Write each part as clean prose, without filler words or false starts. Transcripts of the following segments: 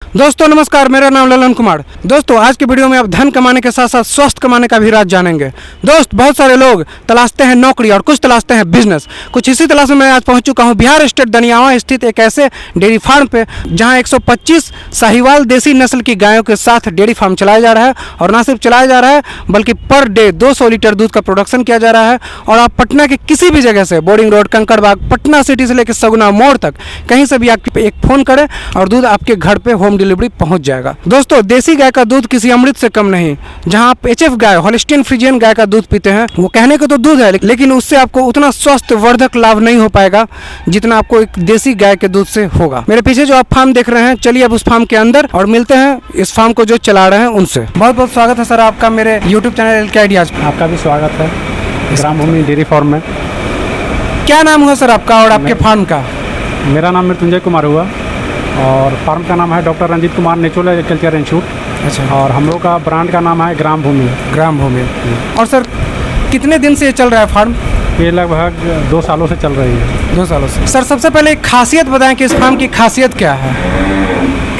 दोस्तों नमस्कार, मेरा नाम ललन कुमार। दोस्तों आज के वीडियो में आप धन कमाने के साथ साथ स्वस्थ कमाने का भी राज जानेंगे। दोस्त बहुत सारे लोग तलाशते हैं नौकरी और कुछ तलाशते हैं बिजनेस। कुछ इसी तलाश में मैं आज पहुंच चुका हूं बिहार स्टेट दनियावा स्थित एक ऐसे डेयरी फार्म पे जहां 125 साहिवाल देसी नस्ल की गायों के साथ डेयरी फार्म चलाया जा रहा है। और ना सिर्फ चलाया जा रहा है बल्कि पर डे 200 लीटर दूध का प्रोडक्शन किया जा रहा है। और आप पटना के किसी भी जगह से, boarding road, Kankarbagh, Patna city से लेकर सगुना मोड़ तक कहीं से भी आप एक फ़ोन करें और दूध आपके घर पे होम डिलीवरी पहुंच जाएगा। दोस्तों देसी गाय का दूध किसी अमृत से कम नहीं। जहां आप एचएफ गाय, होलिस्टीन फ्रीजियन गाय का दूध पीते हैं, वो कहने को तो दूध है लेकिन उससे आपको उतना स्वस्थ वर्धक लाभ नहीं हो पाएगा जितना आपको एक देसी गाय के दूध से होगा। मेरे पीछे जो आप फार्म देख रहे हैं, चलिए अब उस फार्म के अंदर और मिलते हैं इस फार्म को जो चला रहे हैं उनसे। बहुत बहुत स्वागत है सर आपका मेरे यूट्यूब चैनल के आइडियाज। आपका भी स्वागत है ग्राम भूमि डेयरी फार्म में। क्या नाम हुआ सर आपका और आपके फार्म का? मेरा नाम मृत्युंजय कुमार हुआ और फार्म का नाम है doctor Ranjeet Kumar natural agriculture institute. अच्छा। और हम लोग का ब्रांड का नाम है ग्राम भूमि। ग्राम भूमि। और सर कितने दिन से ये चल रहा है फार्म? ये लगभग 2 सालों से चल रही है। 2 सालों से। सर सबसे पहले एक खासियत बताएं कि इस फार्म की खासियत क्या है,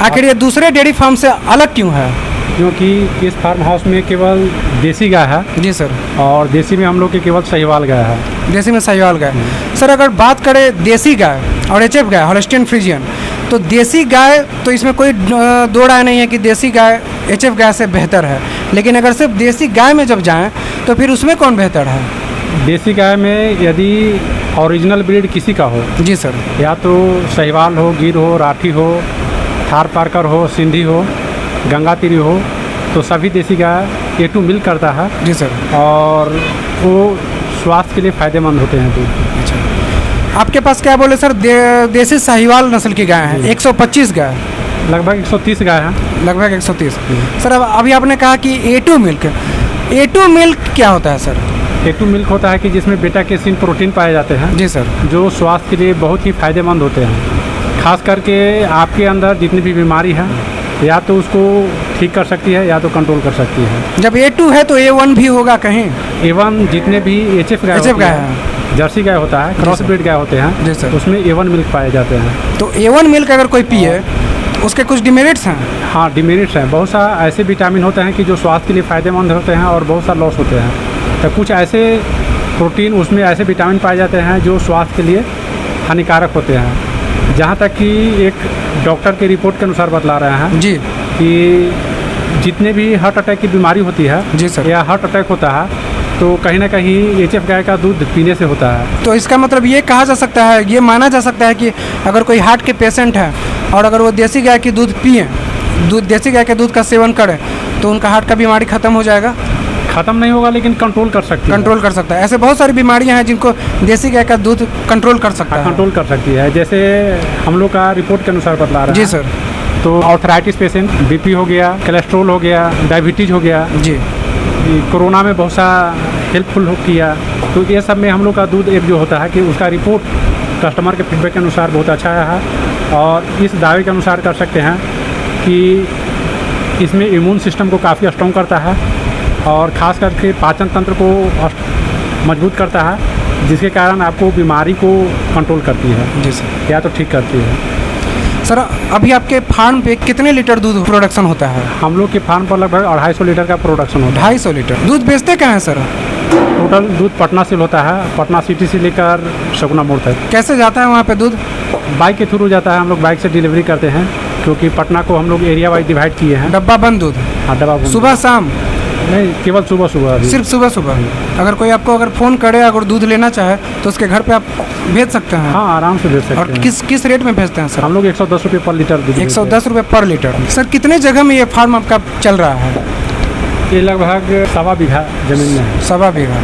आखिर ये दूसरे डेयरी फार्म से अलग क्यों है? क्योंकि इस फार्म हाउस में केवल देसी गाय है। जी सर। और देसी में हम लोग की केवल साहिवाल गाय है। देसी में साहिवाल गाय। सर अगर बात करें देसी गाय और एचएफ गाय, होलिस्टीन फ्रीजियन, तो देसी गाय तो इसमें कोई दो राय नहीं है कि देसी गाय एचएफ गाय से बेहतर है। लेकिन अगर सिर्फ देसी गाय में जब जाएं तो फिर उसमें कौन बेहतर है? देसी गाय में यदि ओरिजिनल ब्रीड किसी का हो, जी सर, या तो साहिवाल हो, गिर हो, राठी हो, थार पारकर हो, सिंधी हो, गंगातीरी हो, तो सभी देसी गाय A2 मिल्क करता है। जी सर। और वो स्वास्थ्य के लिए फ़ायदेमंद होते हैं दूध। अच्छा, आपके पास क्या बोले सर? देसी साहिवाल नस्ल की गाय है 125 गाय, लगभग 130 गाय हैं। लगभग 130। सर अब अभी आपने कहा कि A2 मिल्क। A2 मिल्क क्या होता है सर? A2 मिल्क होता है कि जिसमें बीटा कैसीन प्रोटीन पाए जाते हैं। जी सर। जो स्वास्थ्य के लिए बहुत ही फ़ायदेमंद होते हैं। खास करके आपके अंदर जितनी भी बीमारी है या तो उसको ठीक कर सकती है या तो कंट्रोल कर सकती है। जब A2 है तो A1 भी होगा कहीं? A1 जितने भी एचएफ गाय है, जर्सी गाय होता है, क्रॉस ब्रीड गाय होते हैं, जी सर, उसमें A1 मिल्क पाए जाते हैं। तो A1 मिल्क अगर कोई पिए उसके कुछ डिमेरिट्स हैं? हाँ, डिमेरिट्स हैं। बहुत सा ऐसे विटामिन होते हैं कि जो स्वास्थ्य के लिए फ़ायदेमंद होते हैं और बहुत सा लॉस होते हैं। तो कुछ ऐसे प्रोटीन, उसमें ऐसे विटामिन पाए जाते हैं जो स्वास्थ्य के लिए हानिकारक होते हैं। जहाँ तक कि एक डॉक्टर के रिपोर्ट के अनुसार बतला रहे हैं जी कि जितने भी हार्ट अटैक की बीमारी होती है, जी सर, या हार्ट अटैक होता है तो कहीं ना कहीं एचएफ गाय का दूध पीने से होता है। तो इसका मतलब ये कहा जा सकता है, ये माना जा सकता है कि अगर कोई हार्ट के पेशेंट है और अगर वो देसी गाय की दूध पिए, देसी गाय के दूध का सेवन करें तो उनका हार्ट का बीमारी ख़त्म हो जाएगा? ख़त्म नहीं होगा लेकिन कंट्रोल कर सकती है। कंट्रोल कर सकता है। ऐसे बहुत सारी बीमारियां हैं जिनको देसी गाय का दूध कंट्रोल कर सकता है। कंट्रोल कर सकती है। जैसे हम लोग का रिपोर्ट के अनुसार बतला रहा है। जी सर। तो आर्थराइटिस पेशेंट, बीपी हो गया, कोलेस्ट्रॉल हो गया, डायबिटीज़ हो गया, जी, कोरोना में बहुत सा हेल्पफुल किया। तो ये सब में हम लोग का दूध एक जो होता है कि उसका रिपोर्ट कस्टमर के फीडबैक के अनुसार बहुत अच्छा आया है। और इस दावे के अनुसार कर सकते हैं कि इसमें इम्यून सिस्टम को काफ़ी स्ट्रॉन्ग करता है और ख़ास करके पाचन तंत्र को मजबूत करता है, जिसके कारण आपको बीमारी को कंट्रोल करती है। जी सर। या तो ठीक करती है। सर अभी आपके फार्म पे कितने लीटर दूध प्रोडक्शन होता है? हम लोग के फार्म पर लगभग 250 लीटर का प्रोडक्शन होता है। 250 लीटर। दूध बेचते कहाँ हैं सर? टोटल दूध पटना से होता है, पटना सिटी से लेकर सगुना मोड़ तक। कैसे जाता है वहाँ पे दूध? बाइक के थ्रू जाता है। हम लोग बाइक से डिलीवरी करते हैं क्योंकि पटना को हम लोग एरिया वाइज डिवाइड किए हैं। डब्बा बंद दूध? हाँ, डब्बा बंद। सुबह शाम? नहीं, केवल सुबह सुबह। सिर्फ सुबह सुबह? अगर कोई आपको अगर फ़ोन करे, अगर दूध लेना चाहे तो उसके घर पे आप भेज सकते हैं? हाँ, आराम से भेज सकते हैं। और किस रेट में भेजते हैं सर? हम लोग 110 रुपये पर लीटर दूध। 110 रुपये पर लीटर। सर कितने जगह में ये फार्म आपका चल रहा है? ये लगभग 1.25 बीघा ज़मीन में है। 1.25 बीघा।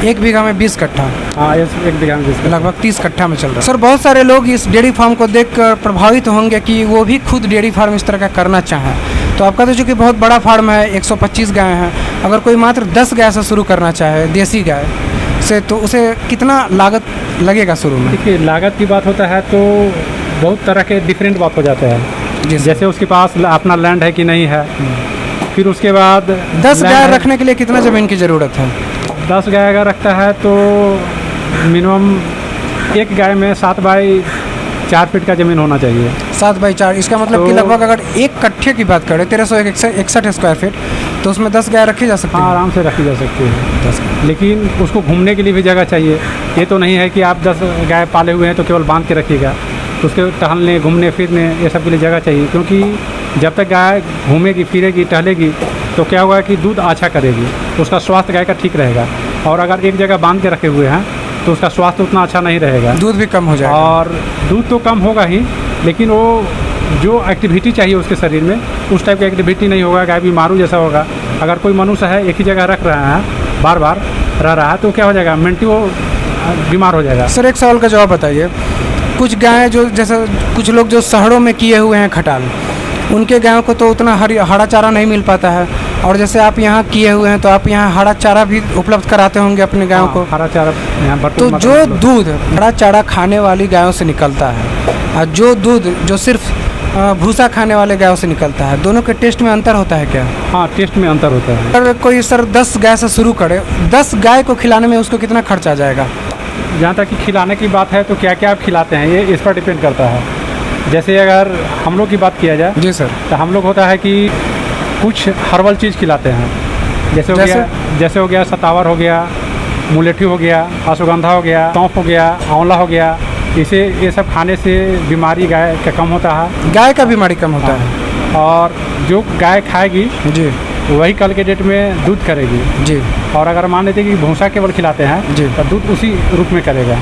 1 बीघा में 20 कट्ठा? हाँ, 1 बीघा में 20, लगभग 30 कट्ठा में चल रहा है। सर बहुत सारे लोग इस डेयरी फार्म को देखकर प्रभावित होंगे कि वो भी खुद डेयरी फार्म इस तरह का करना चाहें। तो आपका तो चूँकि बहुत बड़ा फार्म है, 125 गाय हैं, अगर कोई मात्र 10 गाय से शुरू करना चाहे देसी गाय से, तो उसे कितना लागत लगेगा शुरू में? देखिए, लागत की बात होता है तो बहुत तरह के डिफरेंट बात हो जाते हैं। जैसे उसके पास अपना लैंड है कि नहीं है, फिर उसके बाद 10 गाय रखने के लिए कितना ज़मीन की ज़रूरत है? 10 गाय अगर रखता है तो मिनिमम एक गाय में 7 बाई 4 फीट का ज़मीन होना चाहिए। 7x4, इसका मतलब कि तो- लगभग अगर एक कट्ठे की बात करें 1361 स्क्वायर फीट, तो उसमें 10 गाय रखी जा सकती हाँ, है। आराम से रखी जा सकती है। 10 लेकिन उसको घूमने के लिए भी जगह चाहिए। ये तो नहीं है कि आप 10 गाय पाले हुए हैं तो केवल बांध के रखिएगा। उसके टहलने, घूमने फिरने ये सब के लिए जगह चाहिए, क्योंकि जब तक गाय घूमेगी, फिरेगी, टहलेगी तो क्या होगा कि दूध अच्छा करेगी, उसका स्वास्थ्य गाय का ठीक रहेगा। और अगर एक जगह बांध के रखे हुए हैं तो उसका स्वास्थ्य उतना अच्छा नहीं रहेगा, दूध भी कम हो जाएगा। और दूध तो कम होगा ही, लेकिन वो जो एक्टिविटी चाहिए उसके शरीर में उस टाइप की एक्टिविटी नहीं होगा। गाय बीमारू जैसा होगा। अगर कोई मनुष्य है एक ही जगह रख रहा है, बार बार रह रहा है, तो क्या हो जाएगा, मेंटली वो बीमार हो जाएगा। सर एक सवाल का जवाब बताइए, कुछ गायें जो जैसे कुछ लोग जो शहरों में किए हुए हैं खटाल, उनके गायों को तो उतना हरा चारा नहीं मिल पाता है, और जैसे आप यहाँ किए हुए हैं तो आप यहाँ हरा चारा भी उपलब्ध कराते होंगे अपने गायों को। हरा चारा यहाँ भरपूर तो मात्रा जो में उपलब्ध है। दूध हरा चारा खाने वाली गायों से निकलता है और जो दूध जो सिर्फ भूसा खाने वाले गायों से निकलता है, दोनों के टेस्ट में अंतर होता है क्या? हाँ, टेस्ट में अंतर होता है। अगर कोई सर 10 गाय से शुरू करे, 10 गाय को खिलाने में उसको कितना खर्चा आ जाएगा? जहाँ तक कि खिलाने की बात है तो क्या क्या आप खिलाते हैं ये इस पर डिपेंड करता है। जैसे अगर हम लोग की बात किया जाए जी सर। तो हम लोग होता है कि कुछ हर्बल चीज़ खिलाते हैं। जैसे हो गया सतावर हो गया, मुलेठी हो गया, अश्वगंधा हो गया, सौंफ हो गया, आंवला हो गया। इसे ये सब खाने से बीमारी गाय का कम होता है, गाय का बीमारी कम होता है। और जो गाय खाएगी जी वही कल के डेट में दूध करेगी। जी और अगर मान लेते कि भूसा केवल खिलाते हैं जी। तो दूध उसी रूप में करेगा,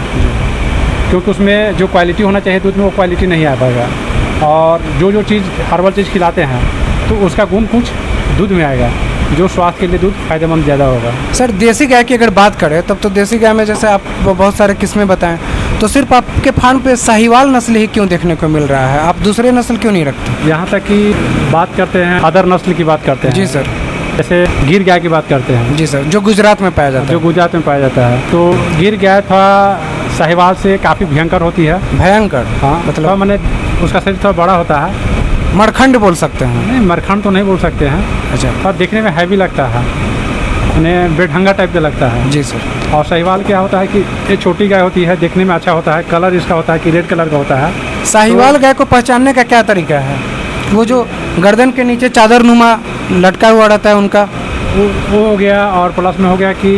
क्योंकि उसमें जो क्वालिटी होना चाहिए दूध में वो क्वालिटी नहीं आ पाएगा। और जो चीज़ हर्बल चीज़ खिलाते हैं तो उसका गुण कुछ दूध में आएगा, जो स्वास्थ्य के लिए दूध फायदेमंद ज़्यादा होगा। सर देसी गाय की अगर बात करें तब तो देसी गाय में जैसे आप बहुत सारे किस्में बताएं, तो सिर्फ आपके फार्म पे साहिवाल नस्ल ही क्यों देखने को मिल रहा है? आप दूसरे नस्ल क्यों नहीं रखते? यहाँ तक कि बात करते हैं अदर नस्ल की बात करते हैं। जी सर। जैसे गिर गाय की बात करते हैं, जी सर, जो गुजरात में पाया जाता जो है। गुजरात में पाया जाता है। तो गिर गाय थोड़ा साहिवाल से काफ़ी भयंकर होती है। भयंकर? हाँ, मतलब मैंने उसका शरीर थोड़ा बड़ा होता है। मरखंड बोल सकते हैं? नहीं, मरखंड तो नहीं बोल सकते हैं। अच्छा। और देखने में हैवी लगता है, उन्हें बेढंगा टाइप का लगता है। जी सर। और साहिवाल क्या होता है कि ये छोटी गाय होती है, देखने में अच्छा होता है, कलर इसका होता है कि रेड कलर का होता है। साहिवाल गाय को पहचानने का क्या तरीका है? वो जो गर्दन के नीचे चादर नुमा लटका हुआ रहता है उनका, वो हो गया, और प्लस में हो गया कि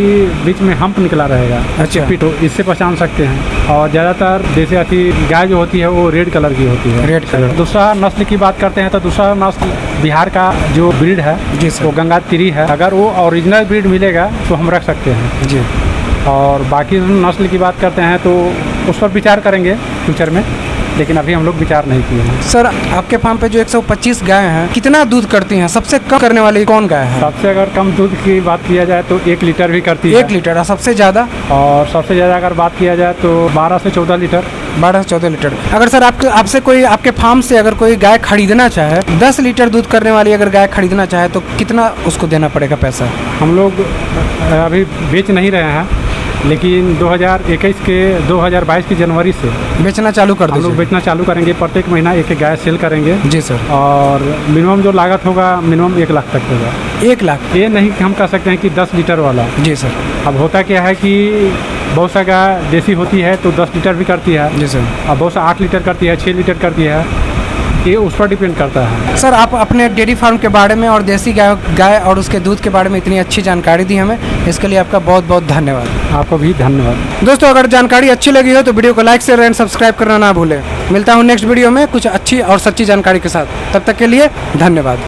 बीच में हम्प निकला रहेगा। अच्छा। तो इससे पहचान सकते हैं। और ज़्यादातर जैसे अति गाय जो होती है वो रेड कलर की होती है। Red colour. दूसरा नस्ल की बात करते हैं तो दूसरा नस्ल बिहार का जो ब्रीड है जी सर। वो गंगा तिरी है। अगर वो ओरिजिनल ब्रीड मिलेगा तो हम रख सकते हैं। जी। और बाकी नस्ल की बात करते हैं तो उस पर विचार करेंगे फ्यूचर में, लेकिन अभी हम लोग विचार नहीं किए हैं। सर आपके फार्म पे जो 125 गाय हैं, कितना दूध करती हैं? सबसे कम करने वाली कौन गाय है? सबसे अगर कम दूध की बात किया जाए तो 1 लीटर भी करती है। 1 लीटर। और सबसे ज़्यादा? और सबसे ज़्यादा अगर बात किया जाए तो 12 से 14 लीटर। 12 से 14 लीटर। अगर सर आपसे कोई आपके फार्म से अगर कोई गाय खरीदना चाहे, 10 लीटर दूध करने वाली अगर गाय खरीदना चाहे तो कितना उसको देना पड़ेगा पैसा? हम लोग अभी बेच नहीं रहे हैं, लेकिन 2022 की जनवरी से बेचना चालू कर हम लोग दीजिए। बेचना चालू करेंगे। प्रत्येक महीना एक गाय सेल करेंगे। जी सर। और मिनिमम जो लागत होगा मिनिमम 1 लाख तक होगा। 1 लाख? ये नहीं कि हम कह सकते हैं कि 10 लीटर वाला। जी सर। अब होता क्या है कि बहुत सा गाय देसी होती है तो 10 लीटर भी करती है। जी सर। अब बहुत सा 8 लीटर करती है, 6 लीटर करती है। ये उस पर डिपेंड करता है। सर आप अपने डेयरी फार्म के बारे में और देसी गाय और उसके दूध के बारे में इतनी अच्छी जानकारी दी हमें, इसके लिए आपका बहुत बहुत धन्यवाद। आपको भी धन्यवाद। दोस्तों अगर जानकारी अच्छी लगी हो तो वीडियो को लाइक शेयर एंड सब्सक्राइब करना ना भूलें। मिलता हूँ नेक्स्ट वीडियो में कुछ अच्छी और सच्ची जानकारी के साथ। तब तक के लिए धन्यवाद।